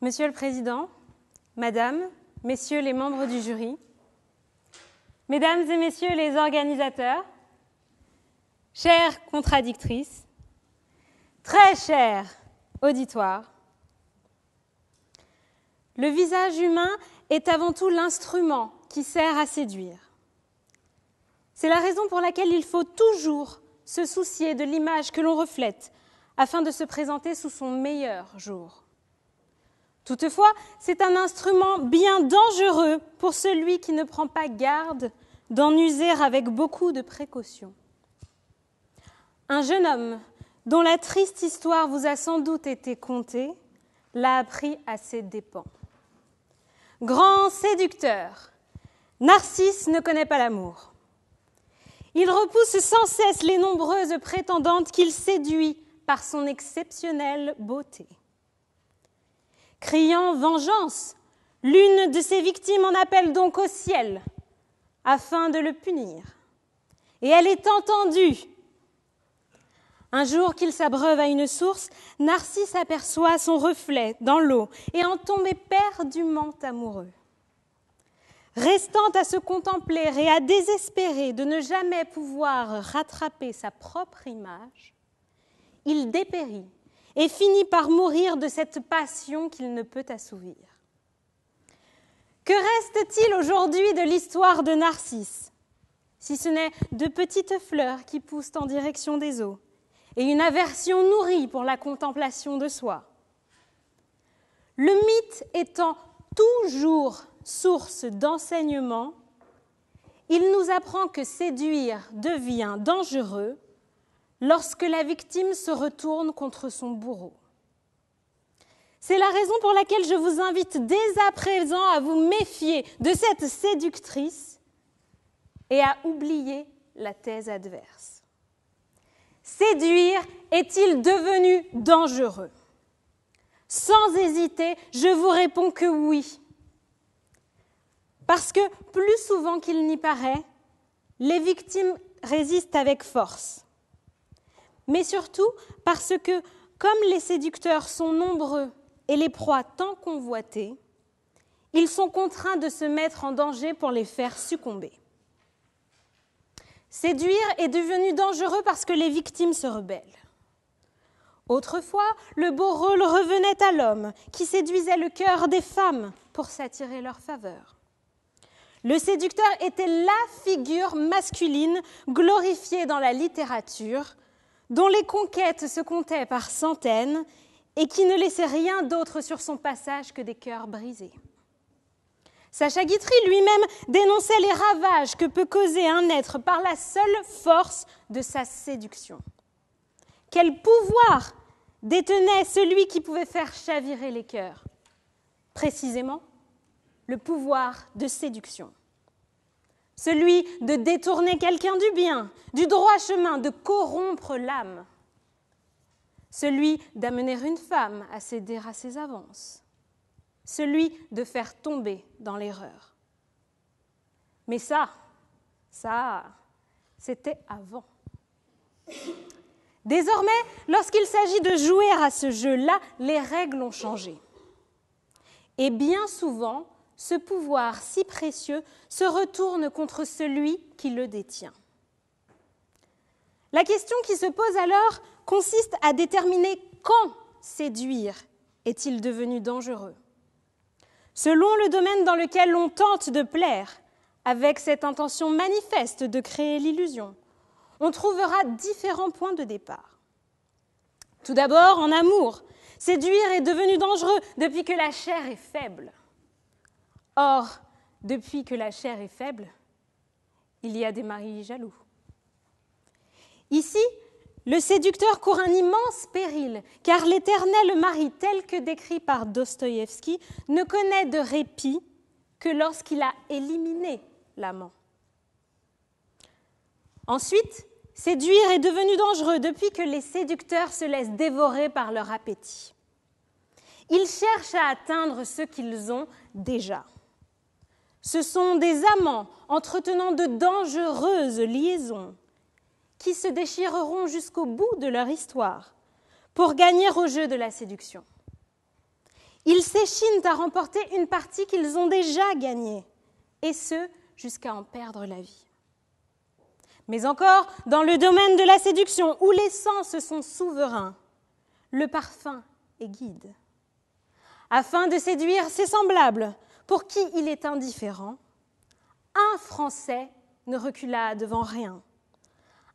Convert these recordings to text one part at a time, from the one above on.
Monsieur le Président, Madame, Messieurs les membres du jury, Mesdames et Messieurs les organisateurs, chères contradictrices, très cher auditoire, le visage humain est avant tout l'instrument qui sert à séduire. C'est la raison pour laquelle il faut toujours se soucier de l'image que l'on reflète afin de se présenter sous son meilleur jour. Toutefois, c'est un instrument bien dangereux pour celui qui ne prend pas garde d'en user avec beaucoup de précaution. Un jeune homme dont la triste histoire vous a sans doute été contée l'a appris à ses dépens. Grand séducteur, Narcisse ne connaît pas l'amour. Il repousse sans cesse les nombreuses prétendantes qu'il séduit par son exceptionnelle beauté. Criant vengeance, l'une de ses victimes en appelle donc au ciel afin de le punir. Et elle est entendue. Un jour qu'il s'abreuve à une source, Narcisse aperçoit son reflet dans l'eau et en tombe éperdument amoureux. Restant à se contempler et à désespérer de ne jamais pouvoir rattraper sa propre image, il dépérit et finit par mourir de cette passion qu'il ne peut assouvir. Que reste-t-il aujourd'hui de l'histoire de Narcisse, si ce n'est de petites fleurs qui poussent en direction des eaux et une aversion nourrie pour la contemplation de soi? Le mythe étant toujours source d'enseignement, il nous apprend que séduire devient dangereux lorsque la victime se retourne contre son bourreau. C'est la raison pour laquelle je vous invite dès à présent à vous méfier de cette séductrice et à oublier la thèse adverse. Séduire est-il devenu dangereux? Sans hésiter, je vous réponds que oui. Parce que plus souvent qu'il n'y paraît, les victimes résistent avec force. Mais surtout parce que, comme les séducteurs sont nombreux et les proies tant convoitées, ils sont contraints de se mettre en danger pour les faire succomber. Séduire est devenu dangereux parce que les victimes se rebellent. Autrefois, le beau rôle revenait à l'homme qui séduisait le cœur des femmes pour s'attirer leur faveur. Le séducteur était la figure masculine glorifiée dans la littérature, dont les conquêtes se comptaient par centaines et qui ne laissait rien d'autre sur son passage que des cœurs brisés. Sacha Guitry lui-même dénonçait les ravages que peut causer un être par la seule force de sa séduction. Quel pouvoir détenait celui qui pouvait faire chavirer les cœurs? Précisément, le pouvoir de séduction. Celui de détourner quelqu'un du bien, du droit chemin, de corrompre l'âme. Celui d'amener une femme à céder à ses avances. Celui de faire tomber dans l'erreur. Mais ça, c'était avant. Désormais, lorsqu'il s'agit de jouer à ce jeu-là, les règles ont changé. Et bien souvent, ce pouvoir si précieux se retourne contre celui qui le détient. La question qui se pose alors consiste à déterminer quand séduire est-il devenu dangereux. Selon le domaine dans lequel l'on tente de plaire, avec cette intention manifeste de créer l'illusion, on trouvera différents points de départ. Tout d'abord, en amour, séduire est devenu dangereux depuis que la chair est faible. Or, depuis que la chair est faible, il y a des maris jaloux. Ici, le séducteur court un immense péril, car l'éternel mari, tel que décrit par Dostoïevski, ne connaît de répit que lorsqu'il a éliminé l'amant. Ensuite, séduire est devenu dangereux depuis que les séducteurs se laissent dévorer par leur appétit. Ils cherchent à atteindre ce qu'ils ont déjà. Ce sont des amants entretenant de dangereuses liaisons qui se déchireront jusqu'au bout de leur histoire pour gagner au jeu de la séduction. Ils s'échinent à remporter une partie qu'ils ont déjà gagnée, et ce, jusqu'à en perdre la vie. Mais encore, dans le domaine de la séduction, où les sens sont souverains, le parfum est guide. Afin de séduire ses semblables, pour qui il est indifférent, un Français ne recula devant rien.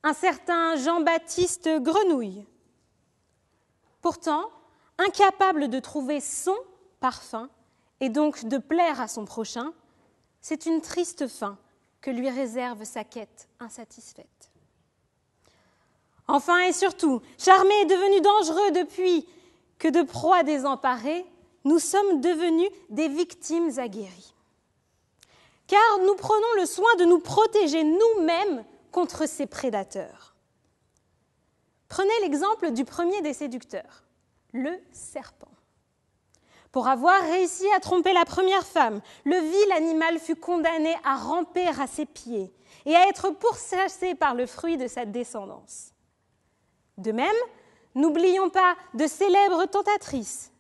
Un certain Jean-Baptiste Grenouille. Pourtant, incapable de trouver son parfum et donc de plaire à son prochain, c'est une triste fin que lui réserve sa quête insatisfaite. Enfin et surtout, charmé est devenu dangereux depuis que de proies désemparées, nous sommes devenus des victimes aguerries. Car nous prenons le soin de nous protéger nous-mêmes contre ces prédateurs. Prenez l'exemple du premier des séducteurs, le serpent. Pour avoir réussi à tromper la première femme, le vil animal fut condamné à ramper à ses pieds et à être pourchassé par le fruit de sa descendance. De même, n'oublions pas de célèbres tentatrices,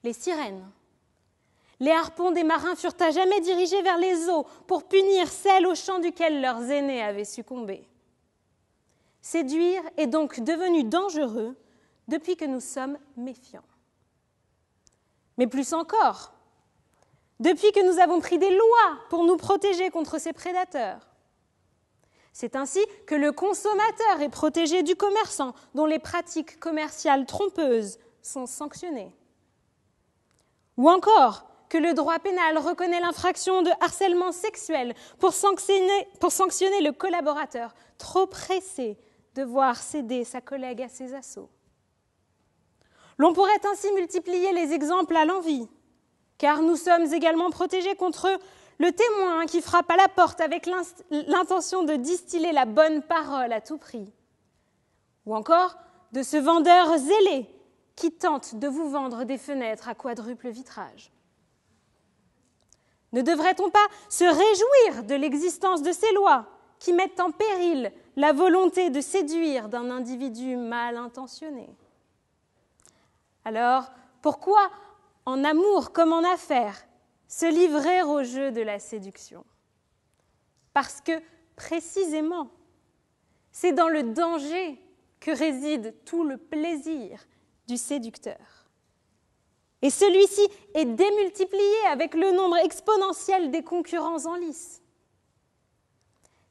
les sirènes. Les harpons des marins furent à jamais dirigés vers les eaux pour punir celles au champ duquel leurs aînés avaient succombé. Séduire est donc devenu dangereux depuis que nous sommes méfiants. Mais plus encore, depuis que nous avons pris des lois pour nous protéger contre ces prédateurs. C'est ainsi que le consommateur est protégé du commerçant, dont les pratiques commerciales trompeuses sont sanctionnées. Ou encore, que le droit pénal reconnaît l'infraction de harcèlement sexuel pour sanctionner le collaborateur trop pressé de voir céder sa collègue à ses assauts. L'on pourrait ainsi multiplier les exemples à l'envi, car nous sommes également protégés contre le témoin qui frappe à la porte avec l'intention de distiller la bonne parole à tout prix, ou encore de ce vendeur zélé qui tente de vous vendre des fenêtres à quadruple vitrage. Ne devrait-on pas se réjouir de l'existence de ces lois qui mettent en péril la volonté de séduire d'un individu mal intentionné ? Alors, pourquoi, en amour comme en affaires, se livrer au jeu de la séduction ? Parce que, précisément, c'est dans le danger que réside tout le plaisir du séducteur. Et celui-ci est démultiplié avec le nombre exponentiel des concurrents en lice.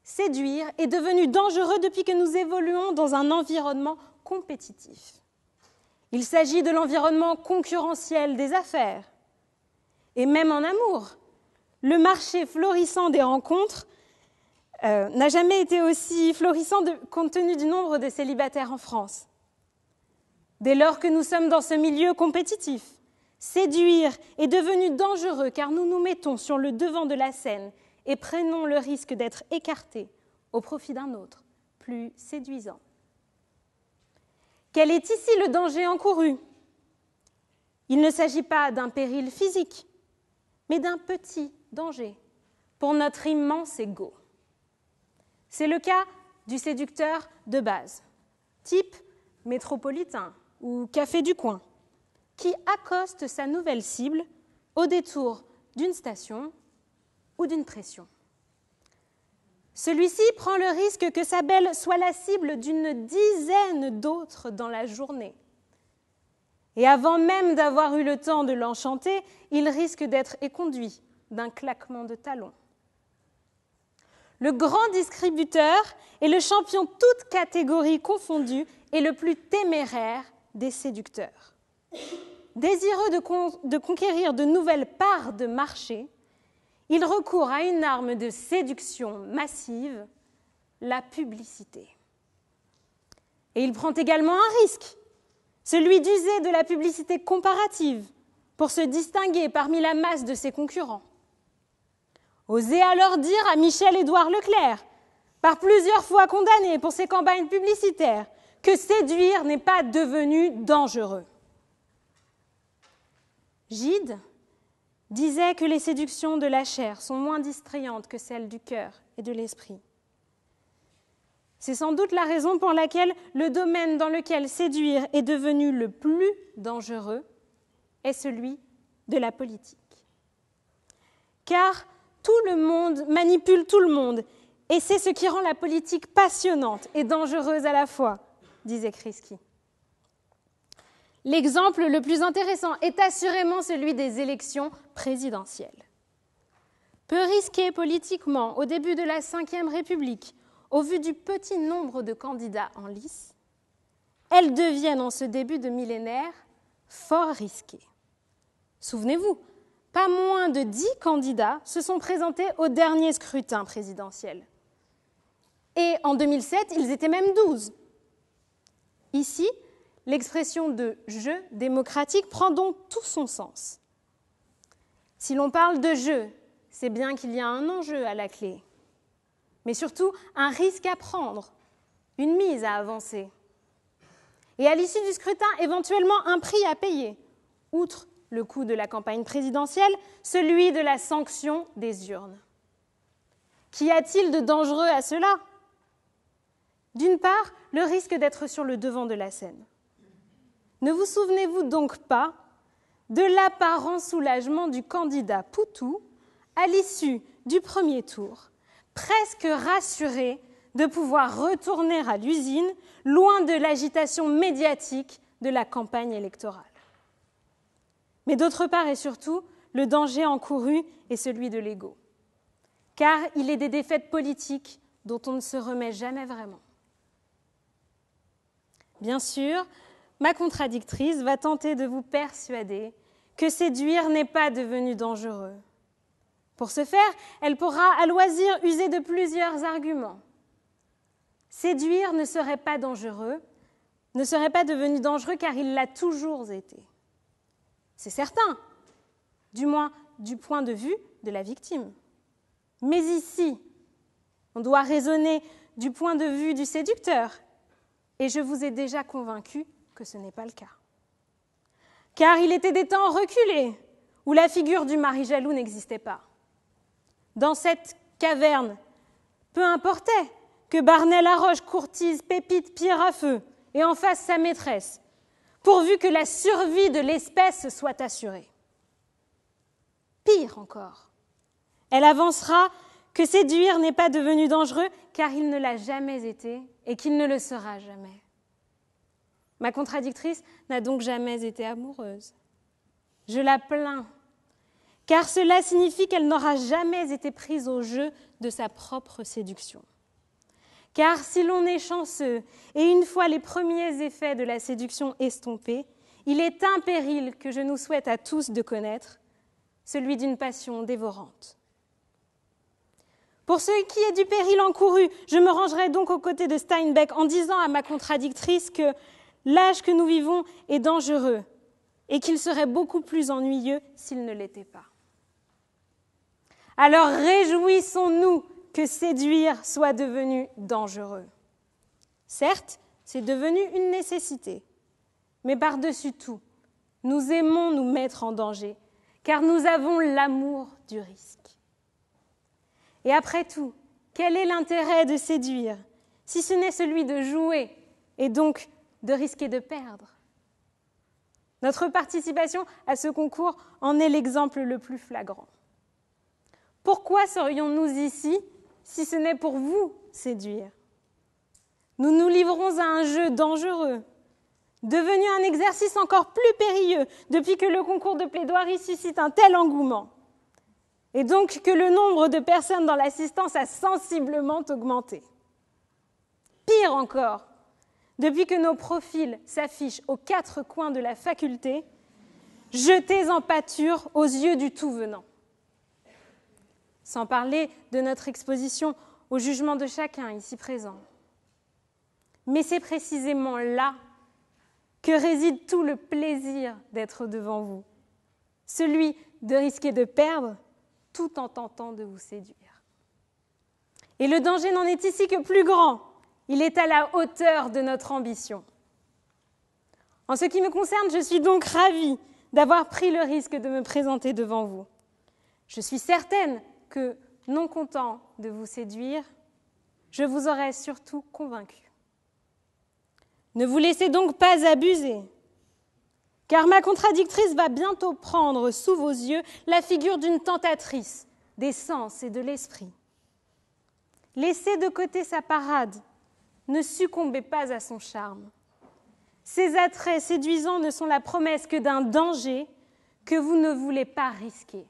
Séduire est devenu dangereux depuis que nous évoluons dans un environnement compétitif. Il s'agit de l'environnement concurrentiel des affaires. Et même en amour, le marché florissant des rencontres n'a jamais été aussi florissant compte tenu du nombre de célibataires en France. Dès lors que nous sommes dans ce milieu compétitif, séduire est devenu dangereux car nous nous mettons sur le devant de la scène et prenons le risque d'être écartés au profit d'un autre, plus séduisant. Quel est ici le danger encouru ? Il ne s'agit pas d'un péril physique, mais d'un petit danger pour notre immense ego. C'est le cas du séducteur de base, type métropolitain ou café du coin, qui accoste sa nouvelle cible au détour d'une station ou d'une pression. Celui-ci prend le risque que sa belle soit la cible d'une dizaine d'autres dans la journée. Et avant même d'avoir eu le temps de l'enchanter, il risque d'être éconduit d'un claquement de talons. Le grand distributeur est le champion toutes catégories confondues et le plus téméraire des séducteurs. Désireux de conquérir de nouvelles parts de marché, il recourt à une arme de séduction massive, la publicité. Et il prend également un risque, celui d'user de la publicité comparative pour se distinguer parmi la masse de ses concurrents. Osez alors dire à Michel-Édouard Leclerc, par plusieurs fois condamné pour ses campagnes publicitaires, que séduire n'est pas devenu dangereux. Gide disait que les séductions de la chair sont moins distrayantes que celles du cœur et de l'esprit. C'est sans doute la raison pour laquelle le domaine dans lequel séduire est devenu le plus dangereux est celui de la politique. Car tout le monde manipule tout le monde, et c'est ce qui rend la politique passionnante et dangereuse à la fois, disait Kreisky. L'exemple le plus intéressant est assurément celui des élections présidentielles. Peu risquées politiquement au début de la Ve République, au vu du petit nombre de candidats en lice, elles deviennent en ce début de millénaire fort risquées. Souvenez-vous, pas moins de 10 candidats se sont présentés au dernier scrutin présidentiel. Et en 2007, ils étaient même 12. Ici, l'expression de « jeu démocratique » prend donc tout son sens. Si l'on parle de jeu, c'est bien qu'il y a un enjeu à la clé, mais surtout un risque à prendre, une mise à avancer. Et à l'issue du scrutin, éventuellement un prix à payer, outre le coût de la campagne présidentielle, celui de la sanction des urnes. Qu'y a-t-il de dangereux à cela ? D'une part, le risque d'être sur le devant de la scène. Ne vous souvenez-vous donc pas de l'apparent soulagement du candidat Poutou à l'issue du premier tour, presque rassuré de pouvoir retourner à l'usine, loin de l'agitation médiatique de la campagne électorale. Mais d'autre part et surtout, le danger encouru est celui de l'ego. Car il est des défaites politiques dont on ne se remet jamais vraiment. Bien sûr, ma contradictrice va tenter de vous persuader que séduire n'est pas devenu dangereux. Pour ce faire, elle pourra à loisir user de plusieurs arguments. Séduire ne serait pas dangereux, ne serait pas devenu dangereux car il l'a toujours été. C'est certain, du moins du point de vue de la victime. Mais ici, on doit raisonner du point de vue du séducteur, et je vous ai déjà convaincu que ce n'est pas le cas. Car il était des temps reculés, où la figure du mari jaloux n'existait pas. Dans cette caverne, peu importait que Barnet-Laroche courtise Pépite Pierre à feu et en face sa maîtresse, pourvu que la survie de l'espèce soit assurée. Pire encore, elle avancera que séduire n'est pas devenu dangereux car il ne l'a jamais été et qu'il ne le sera jamais. Ma contradictrice n'a donc jamais été amoureuse. Je la plains, car cela signifie qu'elle n'aura jamais été prise au jeu de sa propre séduction. Car si l'on est chanceux, et une fois les premiers effets de la séduction estompés, il est un péril que je nous souhaite à tous de connaître, celui d'une passion dévorante. Pour ce qui est du péril encouru, je me rangerai donc aux côtés de Steinbeck en disant à ma contradictrice que l'âge que nous vivons est dangereux et qu'il serait beaucoup plus ennuyeux s'il ne l'était pas. Alors réjouissons-nous que séduire soit devenu dangereux. Certes, c'est devenu une nécessité, mais par-dessus tout, nous aimons nous mettre en danger, car nous avons l'amour du risque. Et après tout, quel est l'intérêt de séduire, si ce n'est celui de jouer et donc de risquer de perdre ? Notre participation à ce concours en est l'exemple le plus flagrant. Pourquoi serions-nous ici si ce n'est pour vous séduire ? Nous nous livrons à un jeu dangereux, devenu un exercice encore plus périlleux depuis que le concours de plaidoirie suscite un tel engouement, et donc que le nombre de personnes dans l'assistance a sensiblement augmenté. Pire encore, depuis que nos profils s'affichent aux 4 coins de la faculté, jetés en pâture aux yeux du tout venant. Sans parler de notre exposition au jugement de chacun ici présent. Mais c'est précisément là que réside tout le plaisir d'être devant vous, celui de risquer de perdre tout en tentant de vous séduire. Et le danger n'en est ici que plus grand, il est à la hauteur de notre ambition. En ce qui me concerne, je suis donc ravie d'avoir pris le risque de me présenter devant vous. Je suis certaine que, non content de vous séduire, je vous aurais surtout convaincu. Ne vous laissez donc pas abuser. car ma contradictrice va bientôt prendre sous vos yeux la figure d'une tentatrice des sens et de l'esprit. Laissez de côté sa parade, ne succombez pas à son charme. Ses attraits séduisants ne sont la promesse que d'un danger que vous ne voulez pas risquer,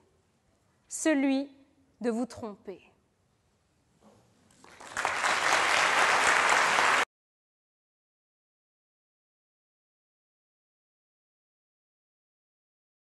celui de vous tromper.